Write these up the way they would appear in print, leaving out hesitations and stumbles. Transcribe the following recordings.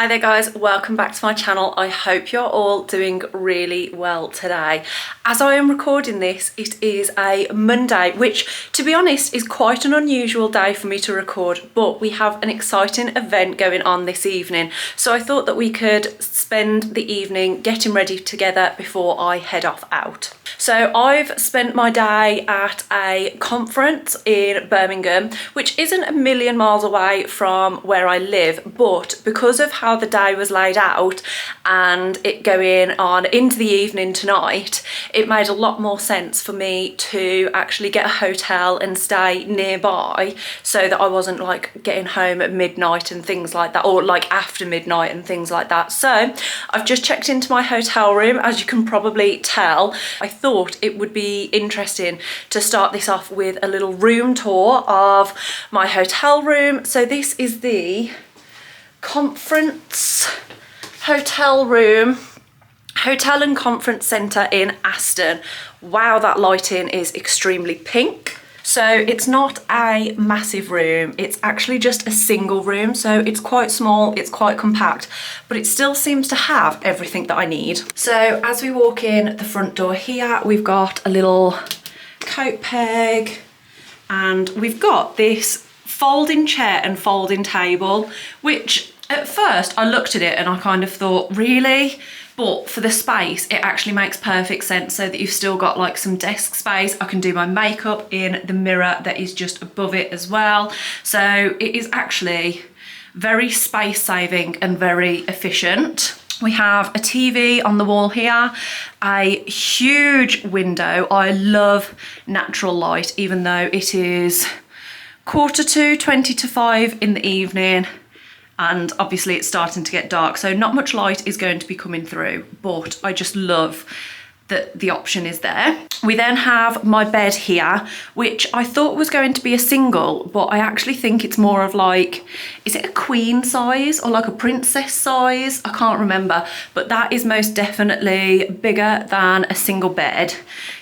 Hi there guys, welcome back to my channel. I hope you're all doing really well today. As I am recording this, it is a Monday, which to be honest is quite an unusual day for me to record, but we have an exciting event going on this evening. So I thought that we could spend the evening getting ready together before I head off out. So I've spent my day at a conference in Birmingham, which isn't a million miles away from where I live, but because of how the day was laid out and it going on into the evening tonight, it made a lot more sense for me to actually get a hotel and stay nearby so that I wasn't like getting home at midnight and things like that, or like after midnight and things like that. So I've just checked into my hotel room. As you can probably tell, I thought it would be interesting to start this off with a little room tour of my hotel room. So this is the conference hotel room, hotel and conference centre in Aston. Wow, that lighting is extremely pink. So it's not a massive room, it's actually just a single room, so it's quite small, it's quite compact, but it still seems to have everything that I need. So as we walk in the front door here, we've got a little coat peg, and we've got this folding chair and folding table, which at first I looked at it and I kind of thought, really? But for the space, it actually makes perfect sense, so that you've still got like some desk space. I can do my makeup in the mirror that is just above it as well. So it is actually very space saving and very efficient. We have a TV on the wall here, a huge window. I love natural light, even though it is 20 to 5 in the evening. And obviously it's starting to get dark, so not much light is going to be coming through, but I just love that the option is there. We then have my bed here, which I thought was going to be a single, but I actually think it's more of like, is it a queen size or like a princess size? I can't remember, but that is most definitely bigger than a single bed.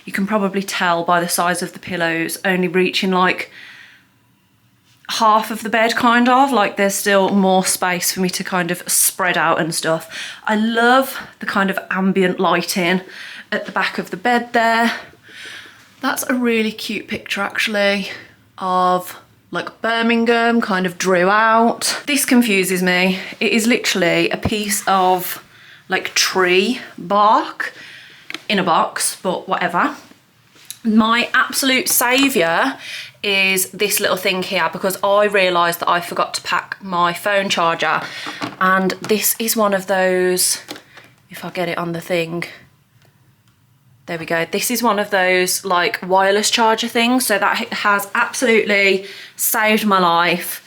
You can probably tell by the size of the pillows only reaching like half of the bed, kind of like there's still more space for me to kind of spread out and stuff. I love the kind of ambient lighting at the back of the bed there. That's a really cute picture actually of like Birmingham kind of drew out. This confuses me. It is literally a piece of like tree bark in a box, but whatever. My absolute saviour is this little thing here, because I realised that I forgot to pack my phone charger, and this is one of those, if I get it on the thing, there we go, this is one of those like wireless charger things, so that has absolutely saved my life.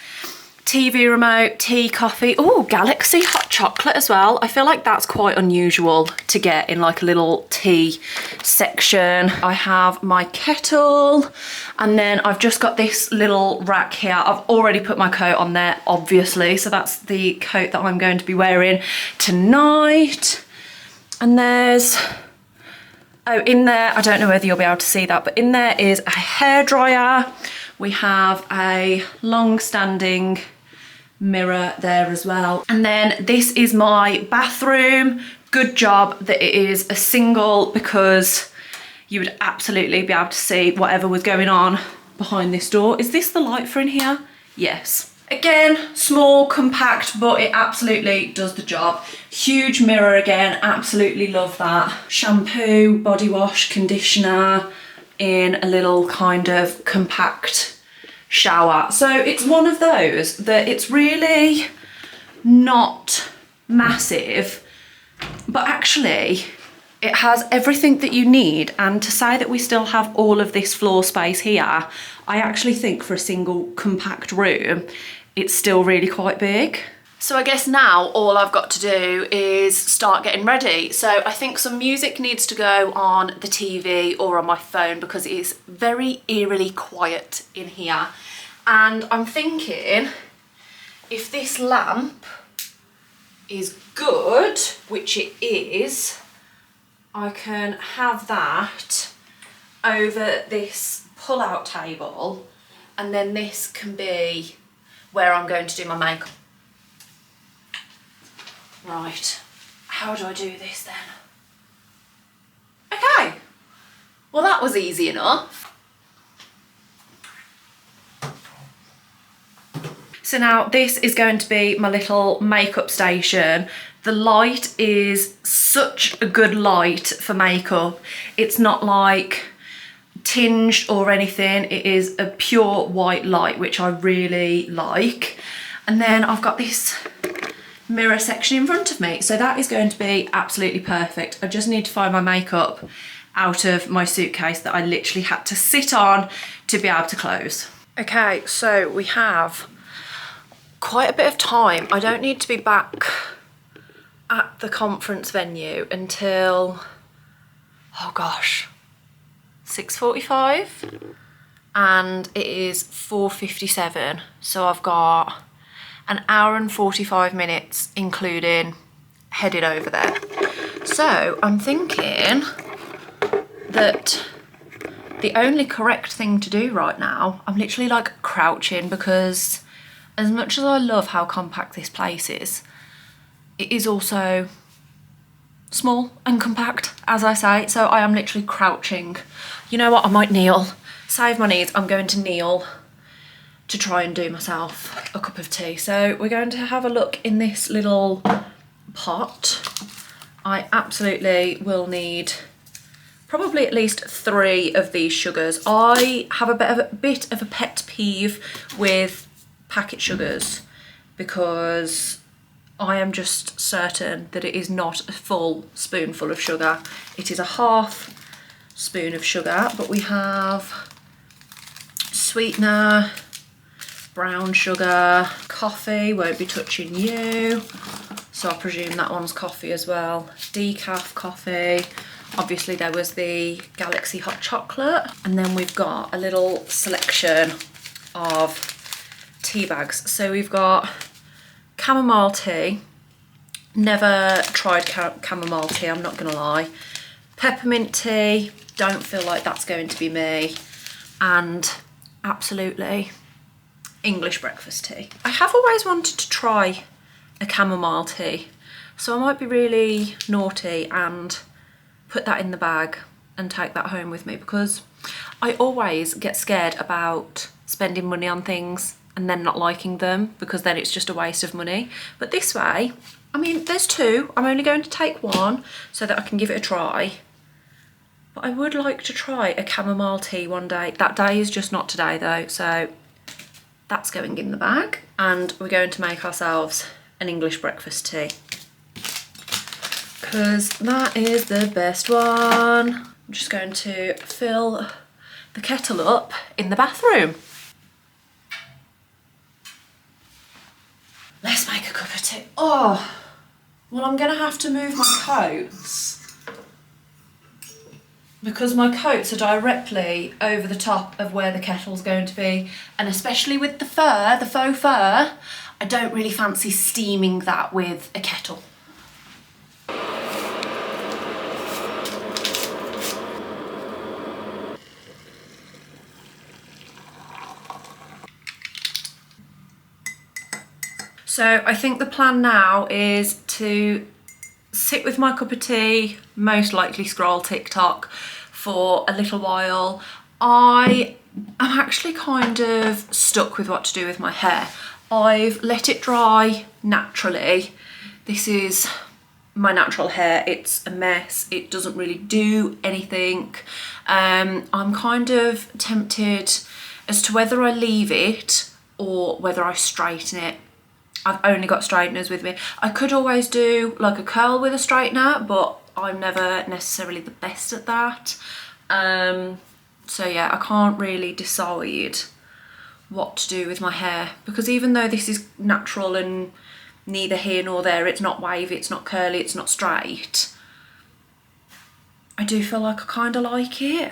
TV remote, tea, coffee, oh, Galaxy hot chocolate as well. I feel like that's quite unusual to get in like a little tea section. I have my kettle, and then I've just got this little rack here. I've already put my coat on there, obviously, so that's the coat that I'm going to be wearing tonight. And there's, oh, in there, I don't know whether you'll be able to see that, but in there is a hairdryer. We have a long-standing mirror there as well. And then this is my bathroom. Good job that it is a single, because you would absolutely be able to see whatever was going on behind this door. Is this the light for in here? Yes. Again, small, compact, but it absolutely does the job. Huge mirror again, absolutely love that. Shampoo, body wash, conditioner in a little kind of compact shower. So it's one of those that it's really not massive, but actually it has everything that you need. And to say that we still have all of this floor space here, I actually think for a single compact room, it's still really quite big. So I guess now all I've got to do is start getting ready. So I think some music needs to go on the TV or on my phone, because it is very eerily quiet in here. And I'm thinking, if this lamp is good, which it is, I can have that over this pull-out table, and then this can be where I'm going to do my makeup. Right, how do I do this then? Okay, well that was easy enough. So now this is going to be my little makeup station. The light is such a good light for makeup. It's not like tinged or anything. It is a pure white light, which I really like. And then I've got this mirror section in front of me. So that is going to be absolutely perfect. I just need to find my makeup out of my suitcase that I literally had to sit on to be able to close. Okay, so we have quite a bit of time. I don't need to be back at the conference venue until, oh gosh, 6:45, and it is 4:57. So I've got an hour and 45 minutes, including headed over there. So I'm thinking that the only correct thing to do right now, I'm literally like crouching, because as much as I love how compact this place is, it is also small and compact, as I say, so I am literally crouching. You know what, I might kneel. Save my knees, I'm going to kneel to try and do myself a cup of tea. So we're going to have a look in this little pot. I absolutely will need probably at least 3 of these sugars. I have a bit of a pet peeve with packet sugars, because I am just certain that it is not a full spoonful of sugar. It is a half spoon of sugar, but we have sweetener, brown sugar, coffee, won't be touching you. So I presume that one's coffee as well. Decaf coffee. Obviously there was the Galaxy hot chocolate. And then we've got a little selection of tea bags. So we've got chamomile tea. Never tried chamomile tea, I'm not gonna lie. Peppermint tea, don't feel like that's going to be me. And absolutely English breakfast tea. I have always wanted to try a chamomile tea, so I might be really naughty and put that in the bag and take that home with me, because I always get scared about spending money on things and then not liking them, because then it's just a waste of money. But this way, I mean, there's 2. I'm only going to take 1 so that I can give it a try. But I would like to try a chamomile tea one day. That day is just not today though, so that's going in the bag. And we're going to make ourselves an English breakfast tea, because that is the best one. I'm just going to fill the kettle up in the bathroom. Let's make a cup of tea. Oh, well, I'm gonna have to move my coats, because my coats are directly over the top of where the kettle's going to be. And especially with the fur, the faux fur, I don't really fancy steaming that with a kettle. So I think the plan now is to sit with my cup of tea, most likely scroll TikTok for a little while. I am actually kind of stuck with what to do with my hair. I've let it dry naturally. This is my natural hair. It's a mess. It doesn't really do anything. I'm kind of tempted as to whether I leave it or whether I straighten it. I've only got straighteners with me. I could always do like a curl with a straightener, but I'm never necessarily the best at that. So yeah, I can't really decide what to do with my hair, because even though this is natural and neither here nor there, it's not wavy, it's not curly, it's not straight, I do feel like I kind of like it.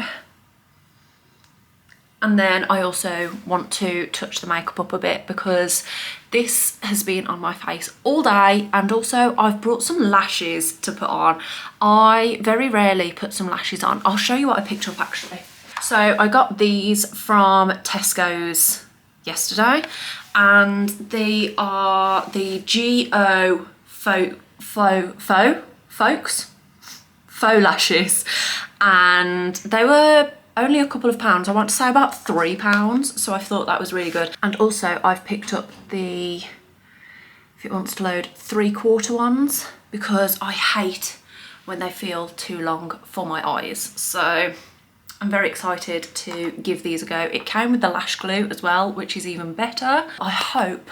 And then I also want to touch the makeup up a bit, because this has been on my face all day, and also I've brought some lashes to put on. I very rarely put some lashes on. I'll show you what I picked up actually. So I got these from Tesco's yesterday, and they are the GO faux lashes, and they were only a couple of pounds. I want to say about £3, so I thought that was really good. And also I've picked up the, if it wants to load, 3/4 ones, because I hate when they feel too long for my eyes. So I'm very excited to give these a go. It came with the lash glue as well, which is even better. I hope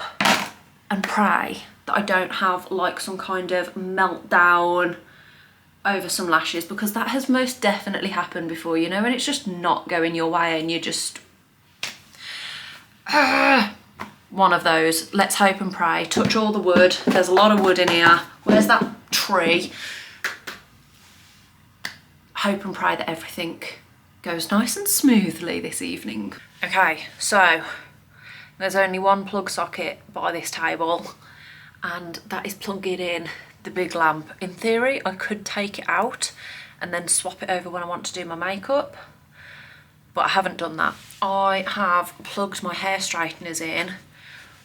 and pray that I don't have like some kind of meltdown over some lashes, because that has most definitely happened before, you know, and it's just not going your way and you just one of those. Let's hope and pray, touch all the wood. There's a lot of wood in here. Where's that tree? Hope and pray that everything goes nice and smoothly this evening. Okay, so there's only one plug socket by this table, and that is plugging in the big lamp. In theory, I could take it out and then swap it over when I want to do my makeup, but I haven't done that. I have plugged my hair straighteners in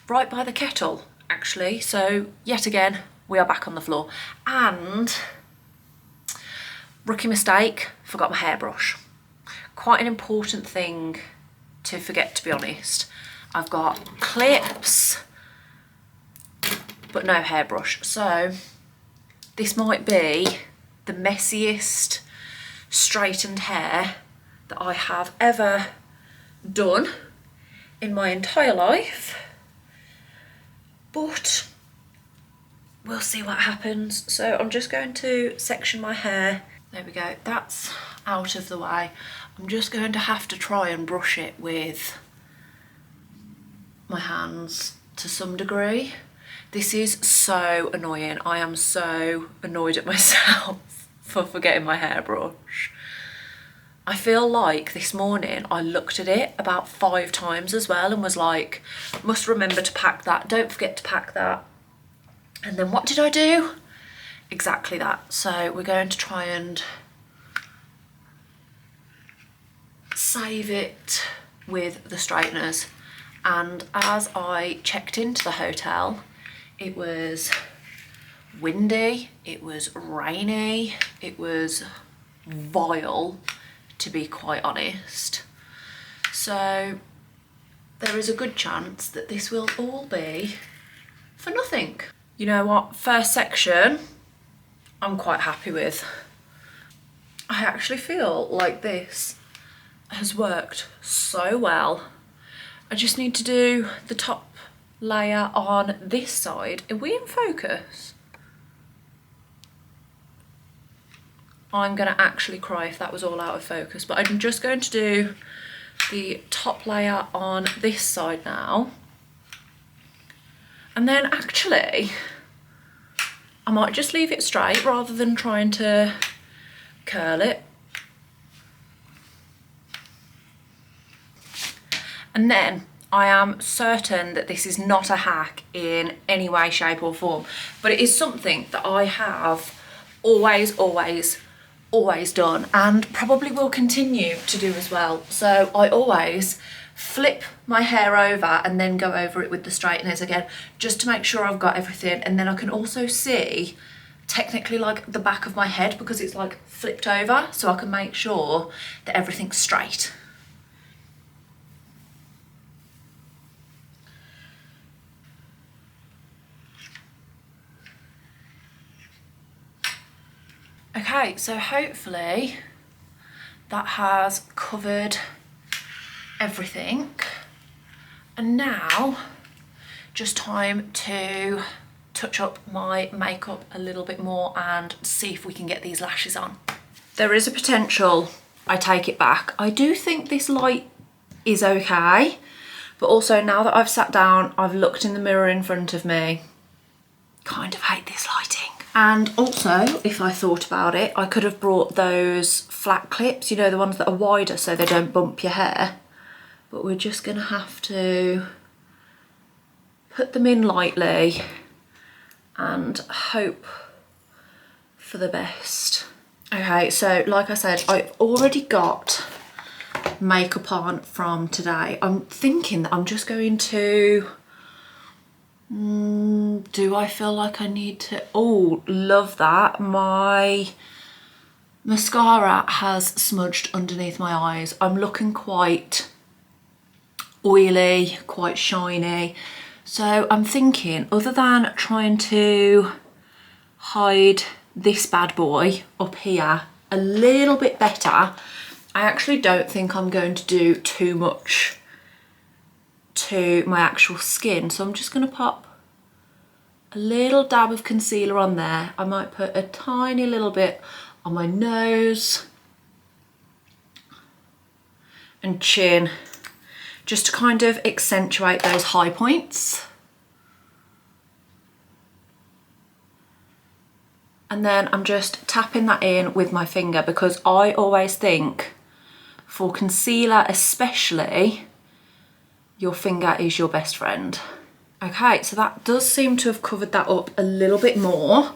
right by the kettle, actually. So yet again, we are back on the floor. And rookie mistake, forgot my hairbrush. Quite an important thing to forget, to be honest. I've got clips, but no hairbrush. So this might be the messiest straightened hair that I have ever done in my entire life, but we'll see what happens. So I'm just going to section my hair. There we go, that's out of the way. I'm just going to have to try and brush it with my hands to some degree. This is so annoying. I am so annoyed at myself for forgetting my hairbrush. I feel like this morning I looked at it about 5 times as well and was like, must remember to pack that, don't forget to pack that. And then what did I do? Exactly that. So we're going to try and save it with the straighteners. And as I checked into the hotel, it was windy, it was rainy, it was vile, to be quite honest. So there is a good chance that this will all be for nothing. You know what, first section I'm quite happy with. I actually feel like this has worked so well. I just need to do the top layer on this side. Are we in focus? I'm gonna actually cry if that was all out of focus, but I'm just going to do the top layer on this side now. And then actually, I might just leave it straight rather than trying to curl it. And then I am certain that this is not a hack in any way, shape or form, but it is something that I have always done and probably will continue to do as well. So I always flip my hair over and then go over it with the straighteners again, just to make sure I've got everything. And then I can also see technically like the back of my head because it's like flipped over, so I can make sure that everything's straight. Okay, so hopefully that has covered everything. And now, just time to touch up my makeup a little bit more and see if we can get these lashes on. There is a potential I take it back. I do think this light is okay, but also now that I've sat down, I've looked in the mirror in front of me, kind of hate this lighting. And also, if I thought about it, I could have brought those flat clips, you know, the ones that are wider so they don't bump your hair. But we're just gonna have to put them in lightly and hope for the best. Okay, so like I said, I've already got makeup on from today. I'm thinking that I'm just going to Do I feel like I need to? Oh, love that. My mascara has smudged underneath my eyes. I'm looking quite oily, quite shiny. So I'm thinking, other than trying to hide this bad boy up here a little bit better, I actually don't think I'm going to do too much to my actual skin. So I'm just going to pop a little dab of concealer on there. I might put a tiny little bit on my nose and chin, just to kind of accentuate those high points. And then I'm just tapping that in with my finger, because I always think for concealer especially, your finger is your best friend. Okay, so that does seem to have covered that up a little bit more.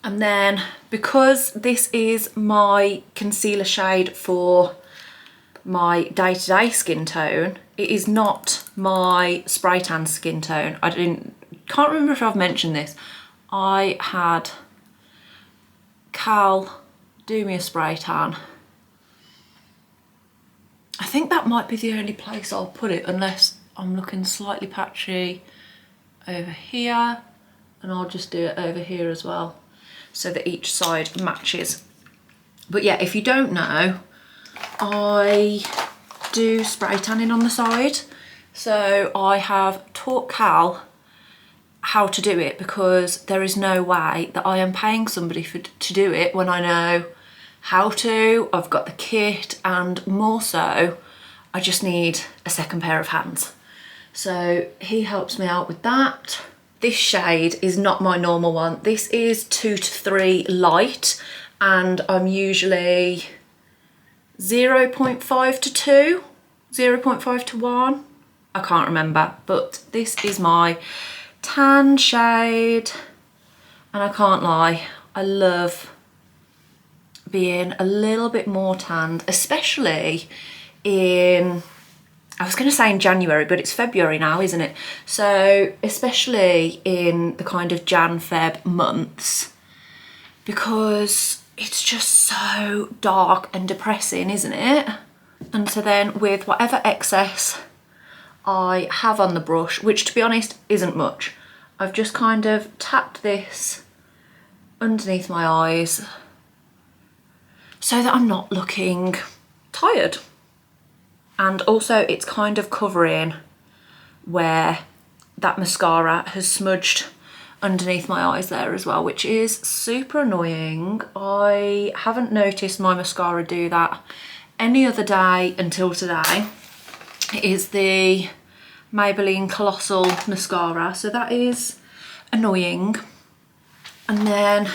And then, because this is my concealer shade for my day-to-day skin tone, it is not my spray tan skin tone. Can't remember if I've mentioned this. I had Cal do me a spray tan. I think that might be the only place I'll put it, unless I'm looking slightly patchy over here, and I'll just do it over here as well, so that each side matches. But yeah, if you don't know, I do spray tanning on the side. So I have taught Cal how to do it, because there is no way that I am paying somebody to do it when I know how to. I've got the kit, and more so, I just need a second pair of hands. So he helps me out with that. This shade is not my normal one. This is 2 to 3 light, and I'm usually 0.5 to 2, 0.5 to 1. I can't remember, but this is my tan shade, and I can't lie, I love being a little bit more tanned, especially in, I was going to say in January, but it's February now, isn't it? So especially in the kind of Jan, Feb months, because it's just so dark and depressing, isn't it? And so then with whatever excess I have on the brush, which to be honest isn't much, I've just kind of tapped this underneath my eyes so that I'm not looking tired. And also it's kind of covering where that mascara has smudged underneath my eyes there as well, which is super annoying. I haven't noticed my mascara do that any other day until today. It is the Maybelline Colossal Mascara, so that is annoying. And then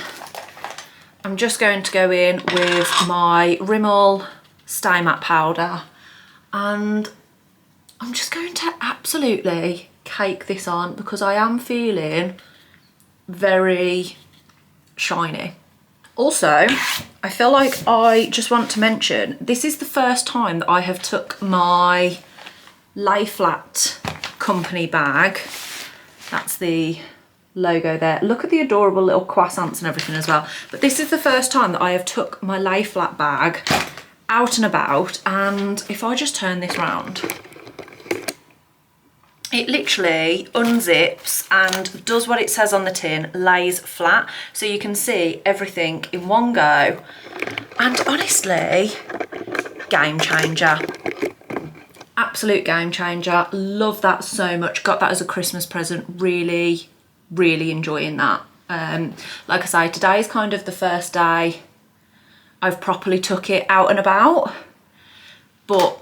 I'm just going to go in with my Rimmel Stay Matte Powder, and I'm just going to absolutely cake this on, because I am feeling very shiny. Also, I feel like I just want to mention, this is the first time that I have took my Lay Flat company bag. That's the logo there. Look at the adorable little croissants and everything as well. But this is the first time that I have took my Lay Flat bag out and about, and if I just turn this round, it literally unzips and does what it says on the tin, lays flat, so you can see everything in one go. And honestly, game changer. Absolute game changer. Love that so much. Got that as a Christmas present. Really, really enjoying that. Like I say, today is kind of the first day I've properly took it out and about, but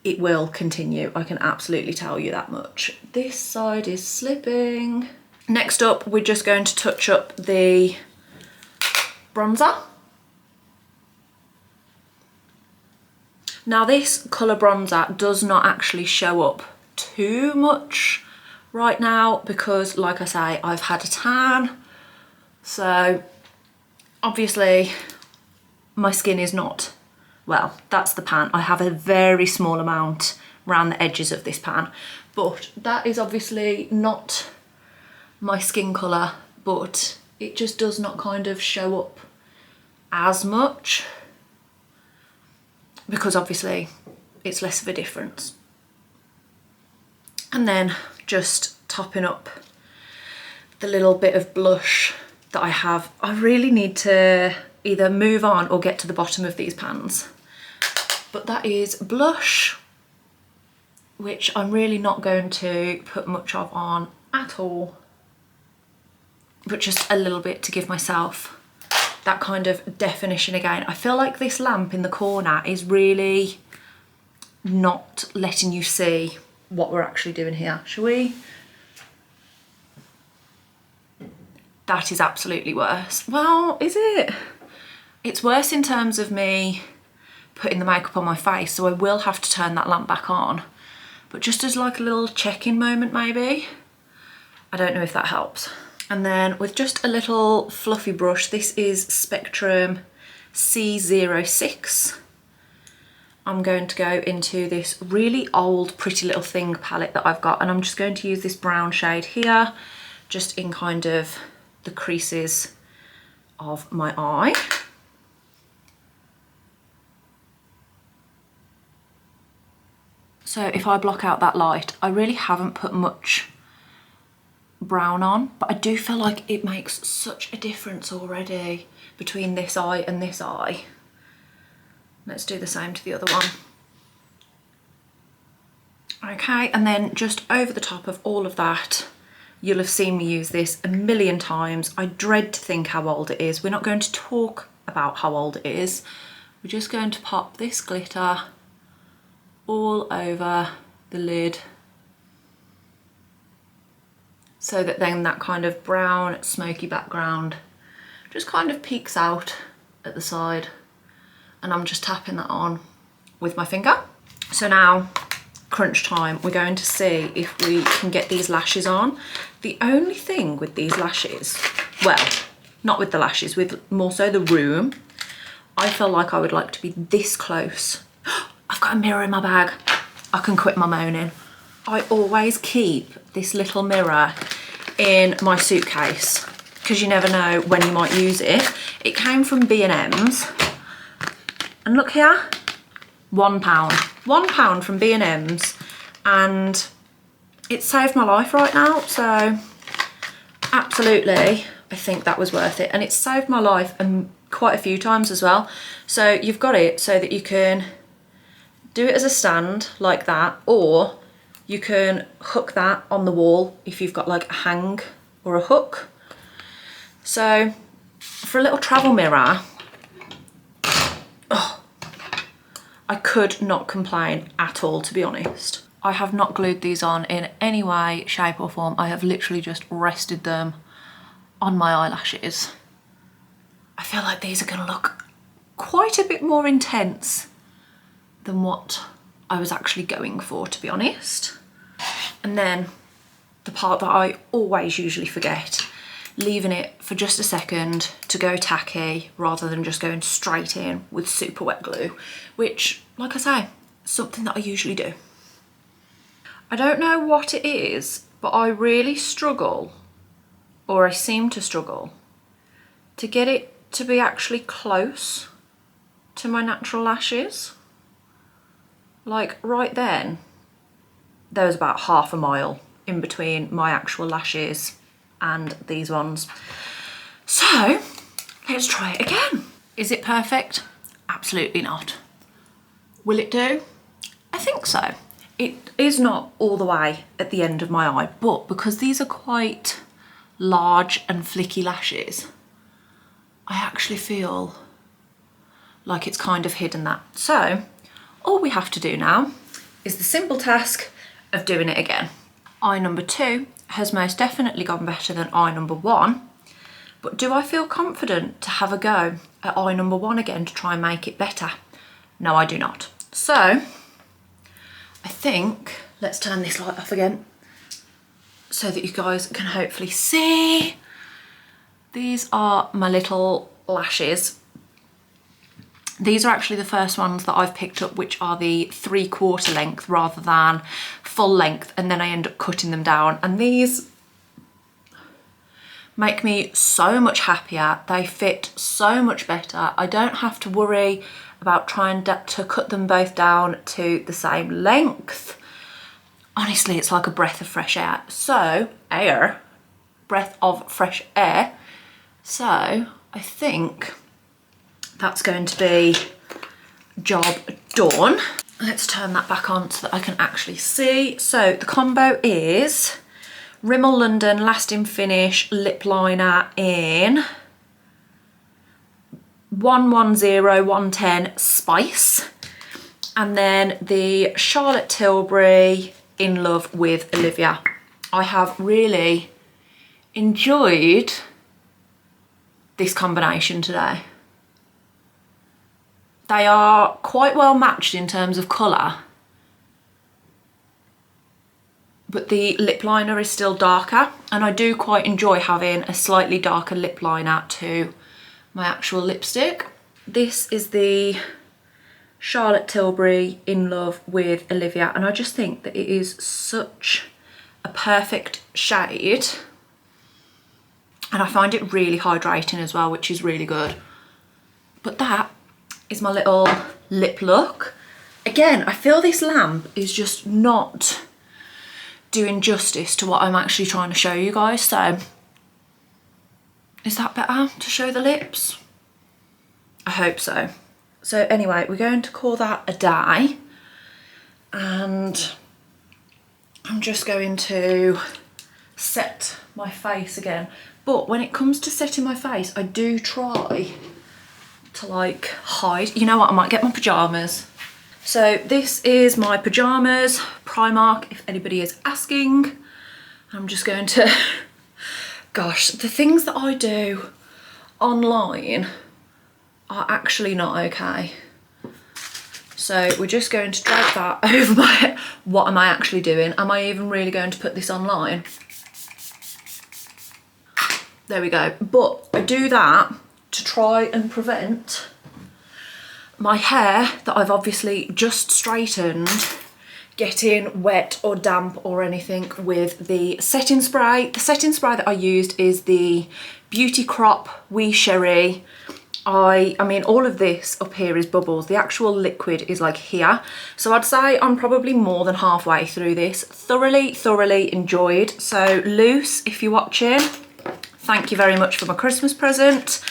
it will continue. I can absolutely tell you that much. This side is slipping. Next up, we're just going to touch up the bronzer. Now this colour bronzer does not actually show up too much right now, because like I say, I've had a tan, so obviously my skin is not, well, that's the pan. I have a very small amount around the edges of this pan, but that is obviously not my skin colour, but it just does not kind of show up as much because obviously it's less of a difference. And then just topping up the little bit of blush that I have. I really need to either move on or get to the bottom of these pans. But that is blush, which I'm really not going to put much of on at all, but just a little bit to give myself that kind of definition again. I feel like this lamp in the corner is really not letting you see what we're actually doing here. Shall we? That is absolutely worse. Well, is it? It's worse in terms of me putting the makeup on my face, so I will have to turn that lamp back on. But just as like a little check-in moment maybe. I don't know if that helps. And then with just a little fluffy brush, this is Spectrum C06. I'm going to go into this really old Pretty Little Thing palette that I've got, and I'm just going to use this brown shade here, just in kind of the creases of my eye. So if I block out that light, I really haven't put much brown on, but I do feel like it makes such a difference already between this eye and this eye. Let's do the same to the other one. Okay, and then just over the top of all of that, you'll have seen me use this a million times. I dread to think how old it is. We're not going to talk about how old it is. We're just going to pop this glitter all over the lid so that then that kind of brown smoky background just kind of peeks out at the side. And I'm just tapping that on with my finger. So now, crunch time, we're going to see if we can get these lashes on. The only thing with these lashes, well, not with the lashes, with more so the room, I feel like I would like to be this close. I've got a mirror in my bag. I can quit my moaning. I always keep this little mirror in my suitcase because you never know when you might use it. It came from B&M's. And look here, £1. £1 from B&M's, and it saved my life right now, so absolutely I think that was worth it. And it's saved my life quite a few times as well. So you've got it so that you can do it as a stand like that, or you can hook that on the wall if you've got like a hang or a hook. So for a little travel mirror, oh, I could not complain at all, to be honest. I have not glued these on in any way, shape or form. I have literally just rested them on my eyelashes. I feel like these are gonna look quite a bit more intense than what I was actually going for, to be honest. And then the part that I always usually forget, leaving it for just a second to go tacky rather than just going straight in with super wet glue, which, like I say, is something that I usually do. I don't know what it is, but I really struggle, or I seem to struggle, to get it to be actually close to my natural lashes. Like right then, there was about half a mile in between my actual lashes and these ones. So let's try it again. Is it perfect? Absolutely not. Will it do? I think so. It is not all the way at the end of my eye, but because these are quite large and flicky lashes, I actually feel like it's kind of hidden that. So all we have to do now is the simple task of doing it again. Eye number 2 has most definitely gone better than eye number 1, but do I feel confident to have a go at eye number 1 again to try and make it better? No, I do not. So I think let's turn this light off again so that you guys can hopefully see. These are my little lashes. These are actually the first ones that I've picked up, which are the 3/4 length rather than full length, and then I end up cutting them down. And these make me so much happier. They fit so much better. I don't have to worry about trying to cut them both down to the same length. Honestly, it's like a breath of fresh air. Breath of fresh air. So I think that's going to be job done. Let's turn that back on so that I can actually see. So the combo is Rimmel London Lasting Finish Lip Liner in 110 110 Spice, and then the Charlotte Tilbury In Love with Olivia. I have really enjoyed this combination today. They are quite well matched in terms of colour, but the lip liner is still darker, and I do quite enjoy having a slightly darker lip liner to my actual lipstick. This is the Charlotte Tilbury In Love with Olivia, and I just think that it is such a perfect shade, and I find it really hydrating as well, which is really good. But that is my little lip look. Again, I feel this lamp is just not doing justice to what I'm actually trying to show you guys. So is that better to show the lips? I hope so. So anyway, we're going to call that a day, and I'm just going to set my face again. But when it comes to setting my face, I do try to like hide. You know what, I might get my pyjamas. So this is my pyjamas, Primark, if anybody is asking. I'm just going to, gosh, the things that I do online are actually not okay. So we're just going to drag that over my head. What am I actually doing? Am I even really going to put this online? There we go. But I do that to try and prevent my hair that I've obviously just straightened getting wet or damp or anything with the setting spray. The setting spray that I used is the Beauty Crop Wee Sherry. I mean, all of this up here is bubbles. The actual liquid is like here. So I'd say I'm probably more than halfway through this. Thoroughly enjoyed. So Luce, if you're watching, thank you very much for my Christmas present.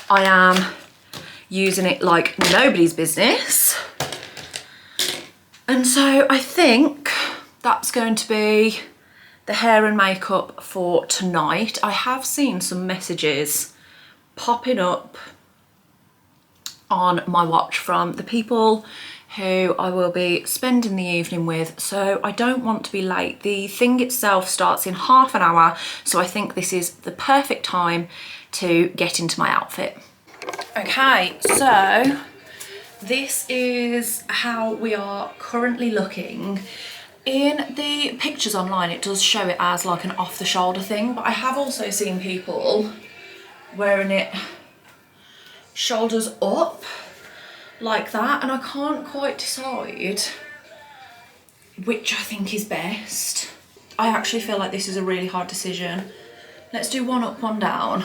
I am using it like nobody's business. And so I think that's going to be the hair and makeup for tonight. I have seen some messages popping up on my watch from the people who I will be spending the evening with, so I don't want to be late. The thing itself starts in half an hour, so I think this is the perfect time to get into my outfit. Okay, so this is how we are currently looking. In the pictures online, it does show it as like an off-the-shoulder thing, but I have also seen people wearing it shoulders up like that, and I can't quite decide which I think is best. I actually feel like this is a really hard decision. Let's do one up, one down.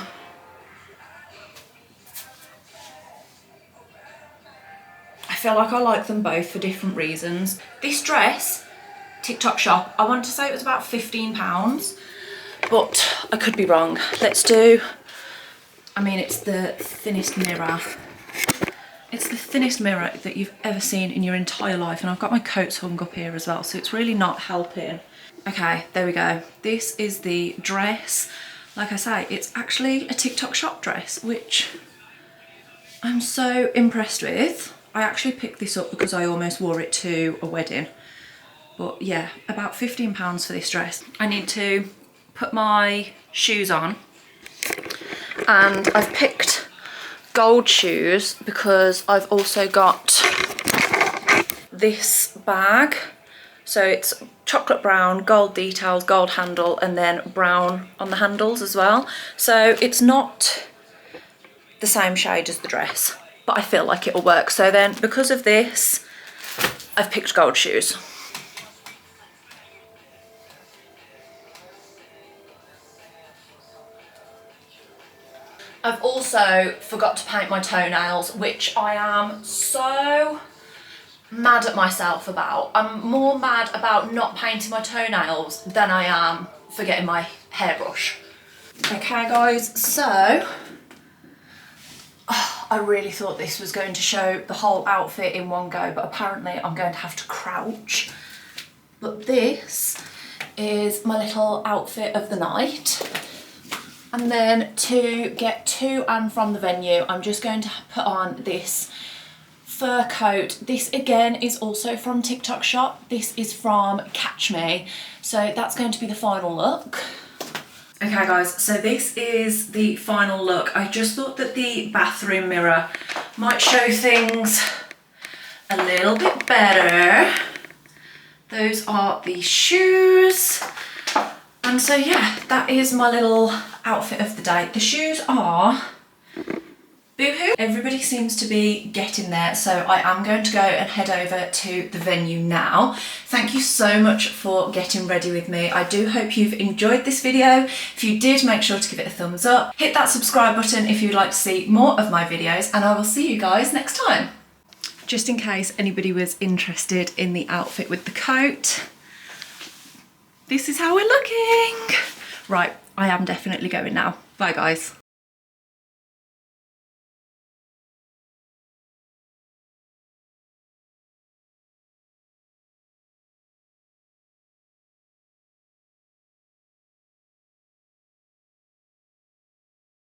I feel like I like them both for different reasons. This dress, TikTok shop, I want to say it was about £15, but I could be wrong. Let's do, I mean, it's the thinnest mirror. It's the thinnest mirror that you've ever seen in your entire life, and I've got my coats hung up here as well, so it's really not helping. Okay, there we go. This is the dress. Like I say, it's actually a TikTok shop dress, which I'm so impressed with. I actually picked this up because I almost wore it to a wedding. But yeah, about £15 for this dress. I need to put my shoes on, and I've picked gold shoes because I've also got this bag. So it's chocolate brown, gold details, gold handle, and then brown on the handles as well. So it's not the same shade as the dress, but I feel like it'll work. So then because of this, I've picked gold shoes. I've also forgot to paint my toenails, which I am so mad at myself about. I'm more mad about not painting my toenails than I am forgetting my hairbrush. Okay guys, so I really thought this was going to show the whole outfit in one go, but apparently I'm going to have to crouch. But this is my little outfit of the night. And then to get to and from the venue, I'm just going to put on this fur coat. This again is also from TikTok shop. This is from Catch Me. So that's going to be the final look. Okay guys, so this is the final look. I just thought that the bathroom mirror might show things a little bit better. Those are the shoes. And so yeah, that is my little outfit of the day. The shoes are boohoo. Everybody seems to be getting there, so I am going to go and head over to the venue now. Thank you so much for getting ready with me. I do hope you've enjoyed this video. If you did, make sure to give it a thumbs up. Hit that subscribe button if you'd like to see more of my videos, and I will see you guys next time. Just in case anybody was interested in the outfit with the coat, this is how we're looking. Right, I am definitely going now. Bye guys.